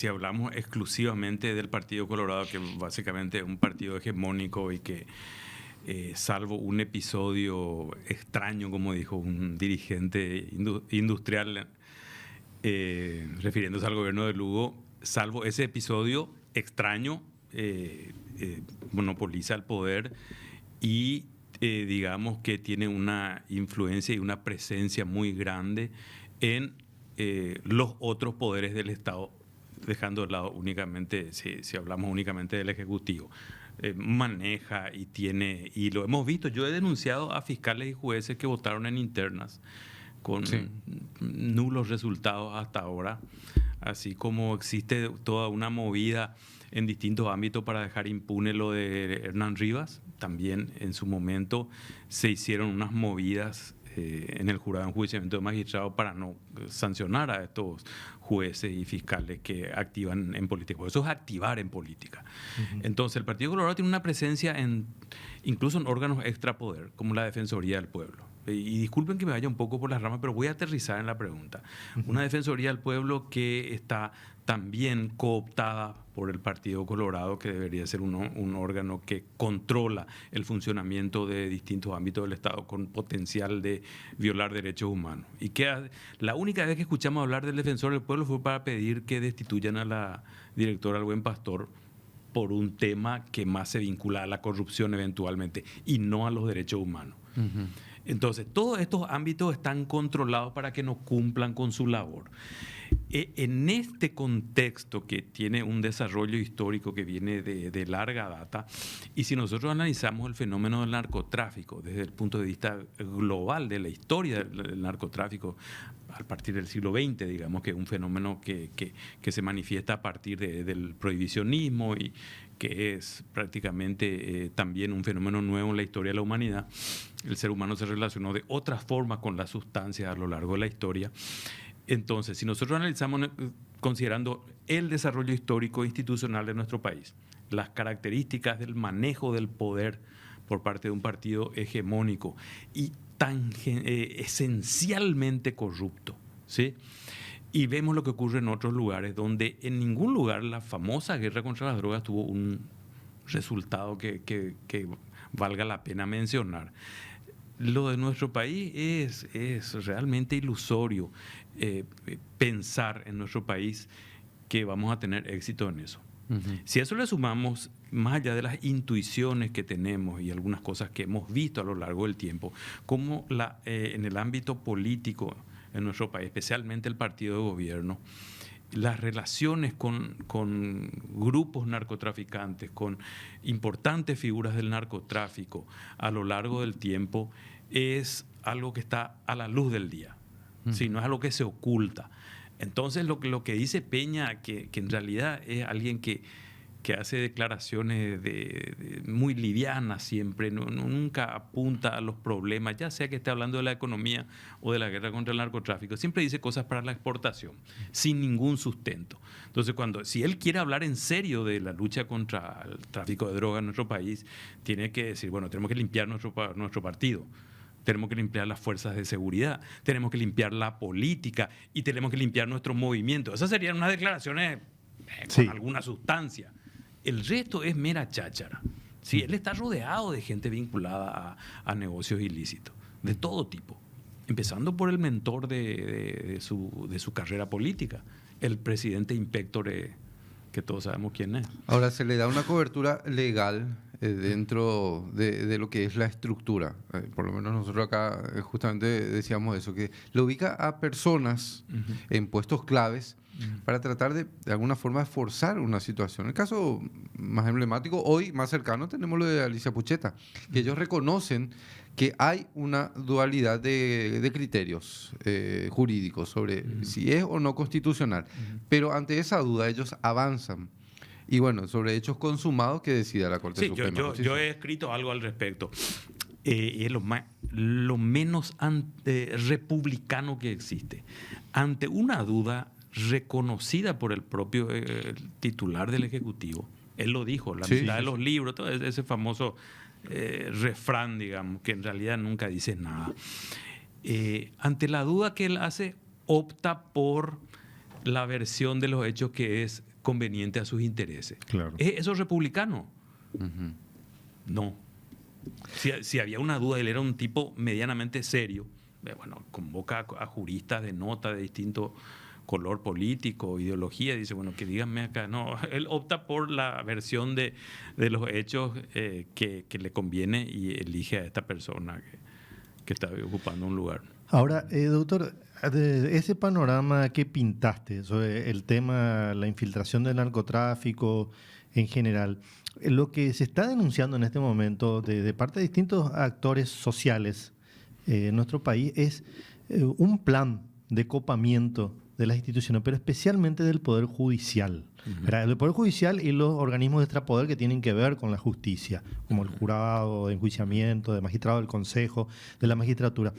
Si hablamos exclusivamente del Partido Colorado, que básicamente es un partido hegemónico y que, salvo un episodio extraño, como dijo un dirigente industrial, refiriéndose al gobierno de Lugo, salvo ese episodio extraño, monopoliza el poder y digamos que tiene una influencia y una presencia muy grande en los otros poderes del Estado, dejando de lado únicamente, si hablamos únicamente del Ejecutivo. Maneja y tiene, y lo hemos visto, yo he denunciado a fiscales y jueces que votaron en internas con Sí. nulos resultados hasta ahora, así como existe toda una movida en distintos ámbitos para dejar impune lo de Hernán Rivas. También en su momento se hicieron unas movidas en el jurado de enjuiciamiento de magistrados para no sancionar a estos jueces y fiscales que activan en política. Porque eso es activar en política. Entonces, el Partido Colorado tiene una presencia incluso en órganos extrapoder, como la Defensoría del Pueblo. Y disculpen que me vaya un poco por las ramas, pero voy a aterrizar en la pregunta. Una Defensoría del Pueblo que está también cooptada por el Partido Colorado, que debería ser un órgano que controla el funcionamiento de distintos ámbitos del Estado con potencial de violar derechos humanos. Y que la única vez que escuchamos hablar del Defensor del Pueblo fue para pedir que destituyan a la directora del Buen Pastor por un tema que más se vincula a la corrupción eventualmente y no a los derechos humanos. Entonces, todos estos ámbitos están controlados para que no cumplan con su labor. En este contexto que tiene un desarrollo histórico que viene de larga data, y si nosotros analizamos el fenómeno del narcotráfico desde el punto de vista global de la historia del narcotráfico a partir del siglo XX, digamos que es un fenómeno que se manifiesta a partir del prohibicionismo y que es prácticamente también un fenómeno nuevo en la historia de la humanidad. El ser humano se relacionó de otras formas con las sustancias a lo largo de la historia. Entonces, si nosotros analizamos considerando el desarrollo histórico e institucional de nuestro país, las características del manejo del poder por parte de un partido hegemónico y tan esencialmente corrupto, ¿sí? Y vemos lo que ocurre en otros lugares, donde en ningún lugar la famosa guerra contra las drogas tuvo un resultado que valga la pena mencionar. Lo de nuestro país es realmente ilusorio pensar en nuestro país que vamos a tener éxito en eso. Si a eso le sumamos, más allá de las intuiciones que tenemos y algunas cosas que hemos visto a lo largo del tiempo, como en el ámbito político en nuestro país, especialmente el partido de gobierno, las relaciones con grupos narcotraficantes, con importantes figuras del narcotráfico a lo largo del tiempo, es algo que está a la luz del día, ¿sí? No es algo que se oculta. Entonces, lo que dice Peña, que en realidad es alguien que hace declaraciones muy livianas siempre, nunca apunta a los problemas, ya sea que esté hablando de la economía o de la guerra contra el narcotráfico, siempre dice cosas para la exportación, sin ningún sustento. Entonces, si él quiere hablar en serio de la lucha contra el tráfico de drogas en nuestro país, tiene que decir, bueno, tenemos que limpiar nuestro partido. Tenemos que limpiar las fuerzas de seguridad, tenemos que limpiar la política y tenemos que limpiar nuestros movimientos. Esas serían unas declaraciones con alguna sustancia. El resto es mera cháchara. Sí, él está rodeado de gente vinculada a negocios ilícitos, de todo tipo. Empezando por el mentor de su carrera política, el presidente Inspector, que todos sabemos quién es. Ahora, se le da una cobertura legal dentro de lo que es la estructura. Por lo menos nosotros acá justamente decíamos eso, que lo ubica a personas en puestos claves para tratar de alguna forma forzar una situación. El caso más emblemático, hoy más cercano, tenemos lo de Alicia Pucheta, que ellos reconocen que hay una dualidad de criterios jurídicos sobre si es o no constitucional, pero ante esa duda ellos avanzan. Y bueno, sobre hechos consumados que decida la Corte Suprema de Justicia. Yo he escrito algo al respecto. Es lo menos republicano que existe. Ante una duda reconocida por el propio titular del Ejecutivo, él lo dijo, la mitad de los libros, todo ese famoso refrán, digamos, que en realidad nunca dice nada. Ante la duda que él hace, opta por la versión de los hechos que es conveniente a sus intereses. Claro. ¿Es eso republicano? Ujú. No. Si había una duda, él era un tipo medianamente serio. Bueno, convoca a juristas de nota de distinto color político, ideología, dice, bueno, que díganme acá. No, él opta por la versión de los hechos que le conviene y elige a esta persona que está ocupando un lugar. Ahora, doctor, de ese panorama que pintaste sobre el tema, la infiltración del narcotráfico en general, lo que se está denunciando en este momento de parte de distintos actores sociales en nuestro país es un plan de copamiento de las instituciones, pero especialmente del Poder Judicial. El Poder Judicial y los organismos de extrapoder que tienen que ver con la justicia, como el jurado de enjuiciamiento, de magistrado del Consejo, de la magistratura.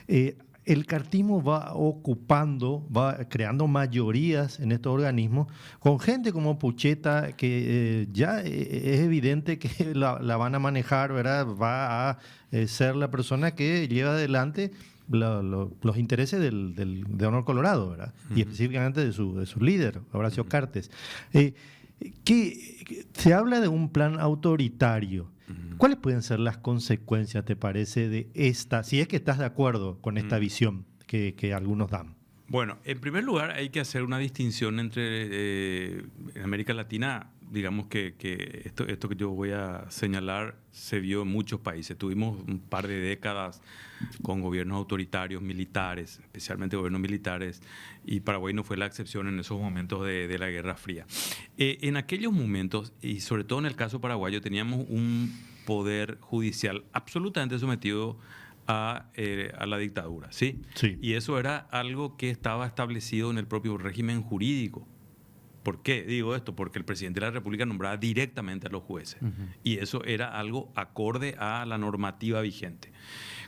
El cartismo va creando mayorías en estos organismos, con gente como Pucheta, que ya es evidente que la van a manejar, ¿verdad? Va a ser la persona que lleva adelante los intereses de Honor Colorado, ¿verdad? Y específicamente de su líder, Horacio Cartes. Se habla de un plan autoritario. ¿Cuáles pueden ser las consecuencias, te parece, de esta, si es que estás de acuerdo con esta visión que algunos dan? Bueno, en primer lugar hay que hacer una distinción entre en América Latina, digamos que esto que yo voy a señalar se vio en muchos países. Tuvimos un par de décadas con gobiernos autoritarios, militares, especialmente gobiernos militares, y Paraguay no fue la excepción en esos momentos de la Guerra Fría. En aquellos momentos, y sobre todo en el caso paraguayo, teníamos un poder judicial absolutamente sometido a la dictadura, ¿sí? Sí. Y eso era algo que estaba establecido en el propio régimen jurídico. ¿Por qué digo esto? Porque el presidente de la República nombraba directamente a los jueces. Y eso era algo acorde a la normativa vigente.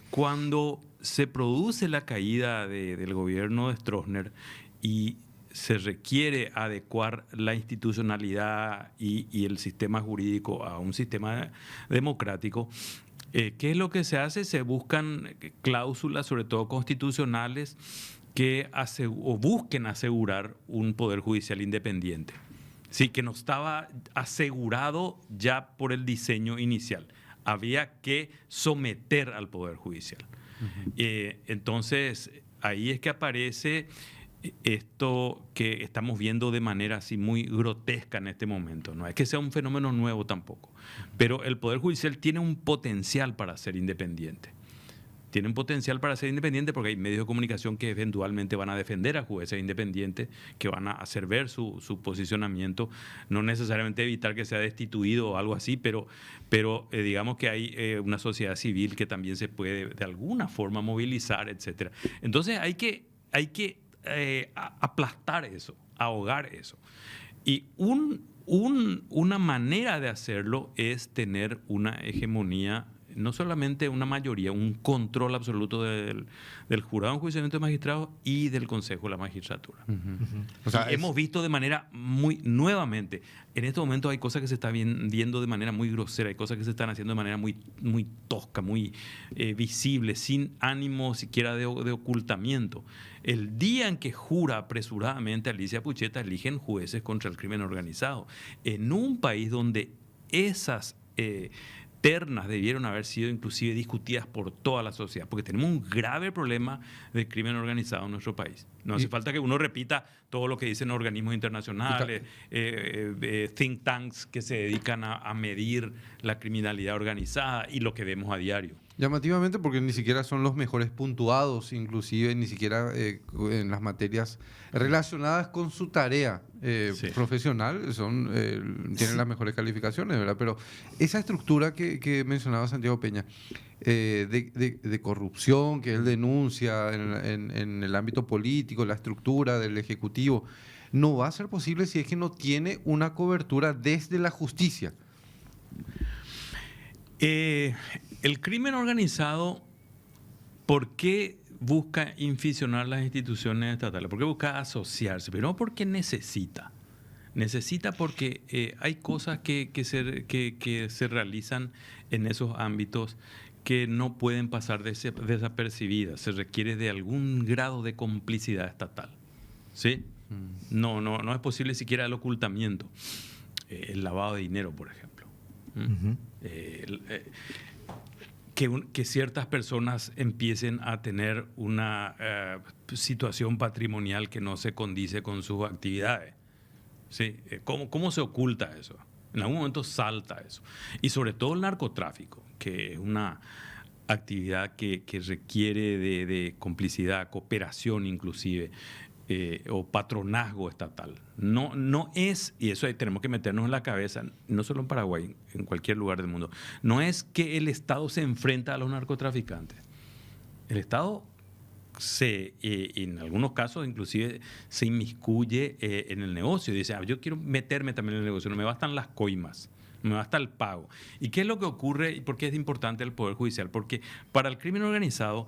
Cuando se produce la caída del gobierno de Stroessner y se requiere adecuar la institucionalidad y el sistema jurídico a un sistema democrático, ¿qué es lo que se hace? Se buscan cláusulas, sobre todo constitucionales, que busquen asegurar un poder judicial independiente. Sí, que no estaba asegurado ya por el diseño inicial. Había que someter al poder judicial. Entonces, ahí es que aparece esto que estamos viendo de manera así muy grotesca en este momento. No es que sea un fenómeno nuevo tampoco, pero el Poder Judicial tiene un potencial para ser independiente. Tiene un potencial para ser independiente porque hay medios de comunicación que eventualmente van a defender a jueces independientes, que van a hacer ver su posicionamiento, no necesariamente evitar que sea destituido o algo así, pero digamos que hay una sociedad civil que también se puede de alguna forma movilizar, etc. Entonces hay que aplastar eso, ahogar eso. Y una manera de hacerlo es tener una hegemonía, no solamente una mayoría, un control absoluto del jurado de enjuiciamiento de magistrados y del Consejo de la Magistratura. O sea, hemos visto de manera nuevamente, en estos momentos hay cosas que se están viendo de manera muy grosera, hay cosas que se están haciendo de manera muy tosca, muy visible, sin ánimo siquiera de ocultamiento. El día en que jura apresuradamente Alicia Pucheta, eligen jueces contra el crimen organizado. En un país donde esas ternas debieron haber sido inclusive discutidas por toda la sociedad, porque tenemos un grave problema de crimen organizado en nuestro país. No hace falta que uno repita todo lo que dicen organismos internacionales, think tanks que se dedican a medir la criminalidad organizada y lo que vemos a diario. Llamativamente porque ni siquiera son los mejores puntuados, inclusive ni siquiera en las materias relacionadas con su tarea profesional tienen las mejores calificaciones, ¿verdad? Pero esa estructura que mencionaba Santiago Peña, de corrupción que él denuncia en el ámbito político, la estructura del Ejecutivo, no va a ser posible si es que no tiene una cobertura desde la justicia. El crimen organizado, ¿por qué busca inficionar las instituciones estatales? ¿Por qué busca asociarse? Pero no porque necesita. Necesita porque hay cosas que se realizan en esos ámbitos que no pueden pasar desapercibidas. Se requiere de algún grado de complicidad estatal, ¿sí? No es posible siquiera el ocultamiento. El lavado de dinero, por ejemplo. Que ciertas personas empiecen a tener una situación patrimonial que no se condice con sus actividades. ¿Sí? ¿Cómo se oculta eso? En algún momento salta eso. Y sobre todo el narcotráfico, que es una actividad que requiere de complicidad, cooperación inclusive, o patronazgo estatal. No es, y eso tenemos que meternos en la cabeza, no solo en Paraguay, en cualquier lugar del mundo, no es que el Estado se enfrenta a los narcotraficantes. El Estado en algunos casos inclusive se inmiscuye en el negocio. Dice, yo quiero meterme también en el negocio, no me bastan las coimas, no me basta el pago. ¿Y qué es lo que ocurre y por qué es importante el Poder Judicial? Porque para el crimen organizado,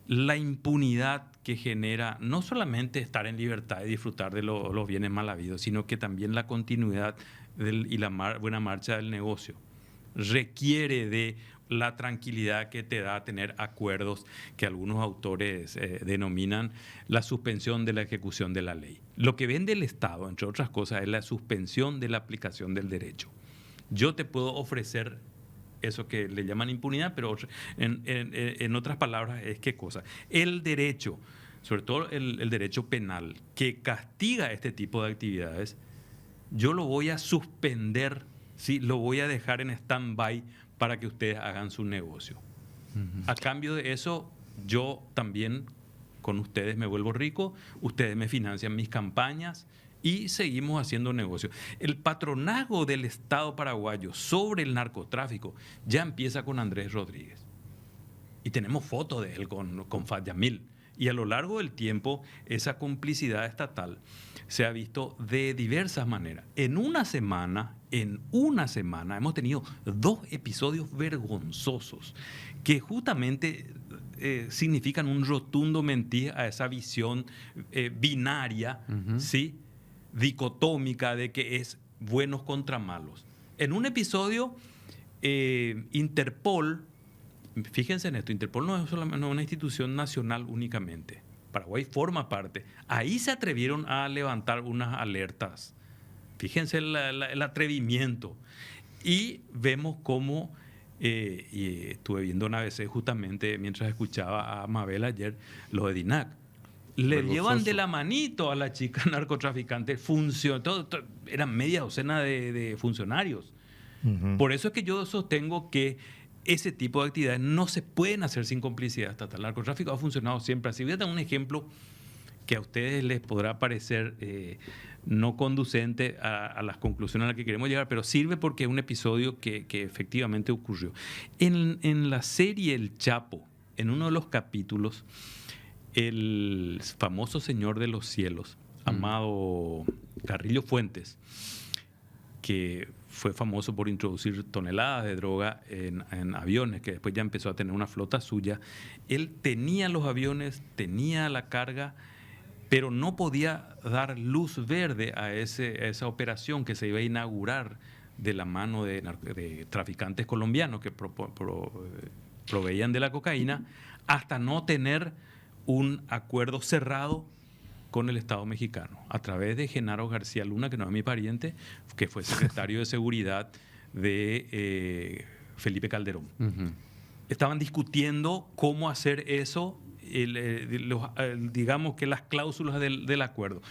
la impunidad que genera no solamente estar en libertad y disfrutar de los bienes mal habidos, sino que también la continuidad y la buena marcha del negocio requiere de la tranquilidad que te da tener acuerdos que algunos autores denominan la suspensión de la ejecución de la ley. Lo que vende el Estado, entre otras cosas, es la suspensión de la aplicación del derecho. Yo te puedo ofrecer eso que le llaman impunidad, pero en otras palabras es qué cosa. El derecho, sobre todo el derecho penal, que castiga este tipo de actividades, yo lo voy a suspender, ¿sí? Lo voy a dejar en stand-by para que ustedes hagan su negocio. A cambio de eso, yo también con ustedes me vuelvo rico, ustedes me financian mis campañas y seguimos haciendo negocio. El patronazgo del Estado paraguayo sobre el narcotráfico ya empieza con Andrés Rodríguez. Y tenemos fotos de él con Fat Yamil. Y a lo largo del tiempo, esa complicidad estatal se ha visto de diversas maneras. En una semana hemos tenido 2 episodios vergonzosos que justamente significan un rotundo mentir a esa visión binaria, ¿sí? Dicotómica de que es buenos contra malos. En un episodio, Interpol, fíjense en esto, Interpol no es solamente una institución nacional únicamente, Paraguay forma parte, ahí se atrevieron a levantar unas alertas, fíjense el atrevimiento, y vemos cómo, y estuve viendo en ABC justamente mientras escuchaba a Mabel ayer, lo de DINAC, le llevan de la manito a la chica narcotraficante, eran media docena de funcionarios. Por eso es que yo sostengo que ese tipo de actividades no se pueden hacer sin complicidad estatal. El narcotráfico ha funcionado siempre así. Voy a dar un ejemplo que a ustedes les podrá parecer no conducente a las conclusiones a las que queremos llegar, pero sirve porque es un episodio que efectivamente ocurrió. En la serie El Chapo, en uno de los capítulos, el famoso señor de los cielos, Amado Carrillo Fuentes, que fue famoso por introducir toneladas de droga en aviones, que después ya empezó a tener una flota suya. Él tenía los aviones, tenía la carga, pero no podía dar luz verde a esa operación que se iba a inaugurar de la mano de traficantes colombianos que proveían de la cocaína, hasta no tener un acuerdo cerrado con el Estado mexicano, a través de Genaro García Luna, que no es mi pariente, que fue secretario de Seguridad de Felipe Calderón. Estaban discutiendo cómo hacer eso, digamos que las cláusulas del acuerdo.